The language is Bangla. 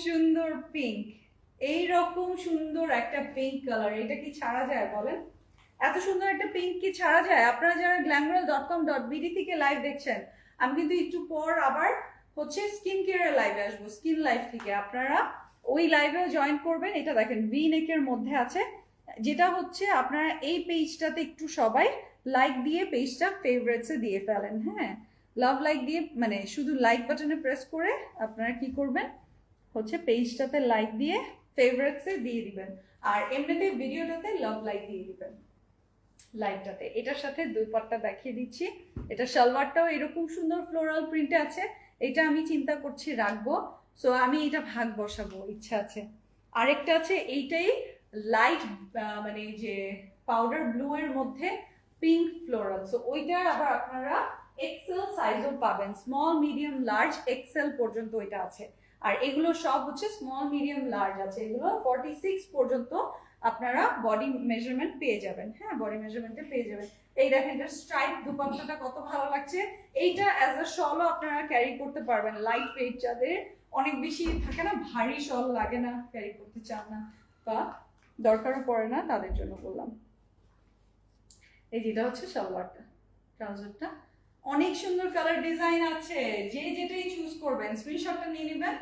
সুন্দর পিঙ্ক, এই রকম সুন্দর একটা পিঙ্ক কালার, এটা কি ছাড়া যায় বলেন? এত সুন্দর একটা পিঙ্ক কি ছাড়া যায়? আপনারা যারা glamural.com.bd থেকে লাইভ দেখছেন, আমি কিন্তু একটু পর আবার হচ্ছে স্কিন কেয়ারের লাইভে আসবো, স্কিন লাইভ থেকে, আপনারা ওই লাইভেও জয়েন করবেন। এটা দেখেন ভি নেকের মধ্যে আছে, যেটা হচ্ছে আপনারা এই পেজটাতে একটু সবাই লাইক দিয়ে পেজটা ফেভারিটসে দিয়ে ফেলেন। হ্যাঁ, লাভ লাইক দিয়ে, মানে শুধু লাইক বাটনে প্রেস করে আপনারা কি করবেন হচ্ছে পেজটাতে লাইক দিয়ে ফেভারিটসে দিয়ে দিবেন, আর এমনিতে ভিডিওটাতে লাভ লাইক দিয়ে দিবেন লাইভটাতে। এটার সাথে দুই পাটটা দেখিয়ে দিচ্ছি। এটা সালোয়ারটাও এরকম সুন্দর ফ্লোরাল প্রিন্টে আছে, এটা আমি চিন্তা করছি রাখবো, সো আমি এটা ভাগ বসাবো, ইচ্ছা আছে। আরেকটা আছে এইটাই লাইট মানে যে পাউডার ব্লু এর মধ্যে পিঙ্ক ফ্লোরাল, সো ওইটা আবার আপনারা এক্সেল সাইজও পাবেন, স্মল মিডিয়াম লার্জ এক্সেল পর্যন্ত ওইটা আছে। আর এগুলো সব হচ্ছে স্মল মিডিয়াম লার্জ আছে, এগুলো 46 পর্যন্ত আপনারা বডি মেজারমেন্ট পেয়ে যাবেন। হ্যাঁ, বডি মেজারমেন্টে পেয়ে যাবেন। এই দেখেন এটা স্ট্রাইপ দুপাট্টাটা কত ভালো লাগছে, এইটা অ্যাজ আ শলও আপনারা ক্যারি করতে পারবেন, লাইট ওয়েট, যাদের অনেক বেশি থাকে না, ভারী শল লাগে না, ক্যারি করতে চান না বা দরকারও পড়ে না, তাদের জন্য বললাম। এই যেটা হচ্ছে সালোয়ারটা, ট্রাউজারটা অনেক সুন্দর কালার ডিজাইন আছে, যে যেটাই চুজ করবেন স্ক্রিনশটটা নিয়ে নেবেন।